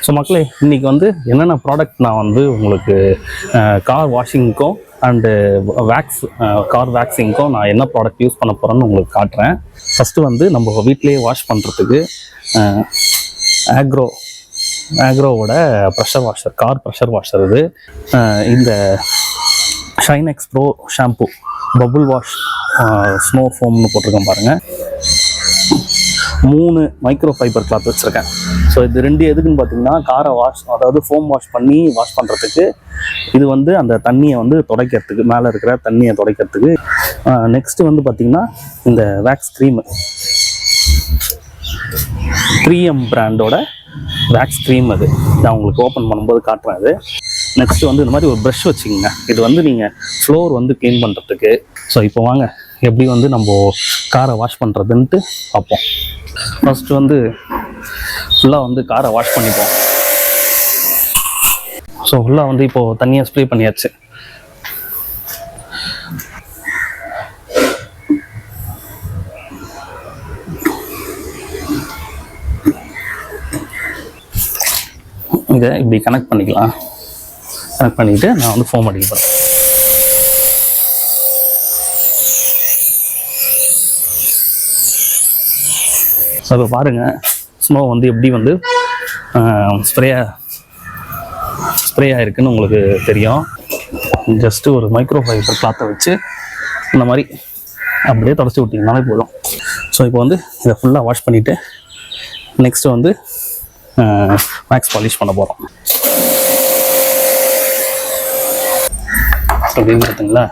So மக்களே, இன்றைக்கி வந்து என்னென்ன ப்ராடக்ட் நான் வந்து உங்களுக்கு கார் வாஷிங்க்கும் அண்டு கார் வேக்ஸிங்க்கும் நான் என்ன ப்ராடக்ட் யூஸ் பண்ண போகிறேன்னு உங்களுக்கு காட்டுறேன். ஃபஸ்ட்டு வந்து நம்ம வீட்டிலேயே வாஷ் பண்ணுறதுக்கு ஆக்ரோவோட pressure washer, car pressure washer இது. இந்த Shinex pro shampoo bubble wash snow ஃபோம்னு போட்டிருக்கேன் பாருங்கள். 3 மைக்ரோ ஃபைபர் கிளாத் வச்சுருக்கேன். ஸோ இது 2 எதுக்குன்னு பார்த்தீங்கன்னா, காரை அதாவது ஃபோம் வாஷ் பண்ணி வாஷ் பண்ணுறதுக்கு, இது வந்து அந்த தண்ணியை வந்து துடைக்கிறதுக்கு, மேலே இருக்கிற தண்ணியை துடைக்கிறதுக்கு. நெக்ஸ்ட்டு வந்து பார்த்திங்கன்னா இந்த வேக்ஸ் க்ரீமு, 3M பிராண்டோட வேக்ஸ் க்ரீம். அது நான் உங்களுக்கு ஓப்பன் பண்ணும்போது காட்டுறேன். அது நெக்ஸ்ட்டு வந்து இந்த மாதிரி ஒரு ப்ரஷ் வச்சுக்கோங்க. இது வந்து நீங்கள் ஃப்ளோர் வந்து க்ளீன் பண்ணுறதுக்கு. ஸோ இப்போ வாங்க எப்படி வந்து நம்ம காரை வாஷ் பண்ணுறதுன்ட்டு பார்ப்போம். ஃபஸ்ட்டு வந்து ஃபுல்லாக வந்து காரை வாஷ் பண்ணிப்போம். ஸோ ஃபுல்லாக வந்து இப்போது தண்ணியை ஸ்ப்ரே பண்ணியாச்சு. இதை இப்படி கனெக்ட் பண்ணிக்கலாம். கனெக்ட் பண்ணிக்கிட்டு நான் வந்து ஃபோம் அடிக்க போகிறேன். ஸோ இப்போ பாருங்கள், ஸ்னோ வந்து எப்படி வந்து ஸ்ப்ரே ஆகிருக்குன்னு உங்களுக்கு தெரியும். ஜஸ்ட்டு ஒரு மைக்ரோ ஃபைபர் கிளாத்தை வச்சு இந்த மாதிரி அப்படியே தொடச்சி விட்டிங்கனாலே போதும். ஸோ இப்போ வந்து இதை ஃபுல்லாக வாஷ் பண்ணிவிட்டு நெக்ஸ்ட்டு வந்து வேக்ஸ் பாலிஷ் பண்ண போகிறோம். அப்படின்னு பார்த்தீங்களா,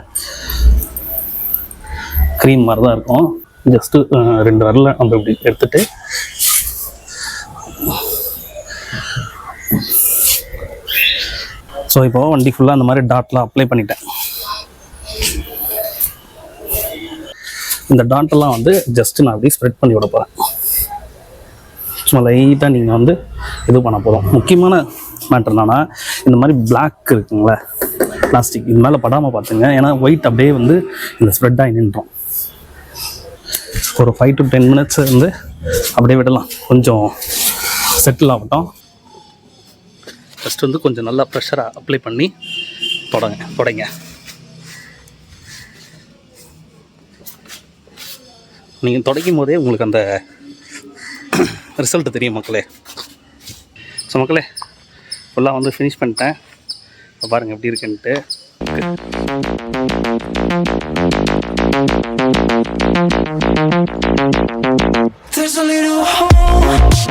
க்ரீம் மாதிரி தான் இருக்கும். ஜஸ்ட்டு 2 விரல்ல நம்ம இப்படி எடுத்துட்டு ஸோ இப்போ வண்டி ஃபுல்லாக அந்த மாதிரி டாட்லாம் அப்ளை பண்ணிட்டேன். இந்த டாட்டெல்லாம் வந்து ஜஸ்ட்டு நான் அப்படியே ஸ்ப்ரெட் பண்ணி விட போகிறேன். சும்மா லைட்டாக நீங்கள் வந்து இது பண்ண போதும். முக்கியமான மேட்டர் என்னன்னா, இந்த மாதிரி பிளாக் இருக்குங்களே பிளாஸ்டிக், இது மேலே படாமல் பார்த்துங்க. ஏன்னா ஒயிட் அப்படியே வந்து இந்த ஸ்ப்ரெட் ஆகி நின்றோம். ஒரு 5 to 10 minutes வந்து அப்படியே விடலாம், கொஞ்சம் செட்டில் ஆகட்டும். ஃபஸ்ட் வந்து கொஞ்சம் நல்லா ப்ரெஷராக அப்ளை பண்ணி தொடங்க. நீங்கள் துடைக்கும் போதே உங்களுக்கு அந்த ரிசல்ட் தெரியும் மக்களே. ஸோ மக்களே, ஃபுல்லாக வந்து ஃபினிஷ் பண்ணிட்டேன். பாருங்கள் எப்படி இருக்குன்ட்டு. There's a little hole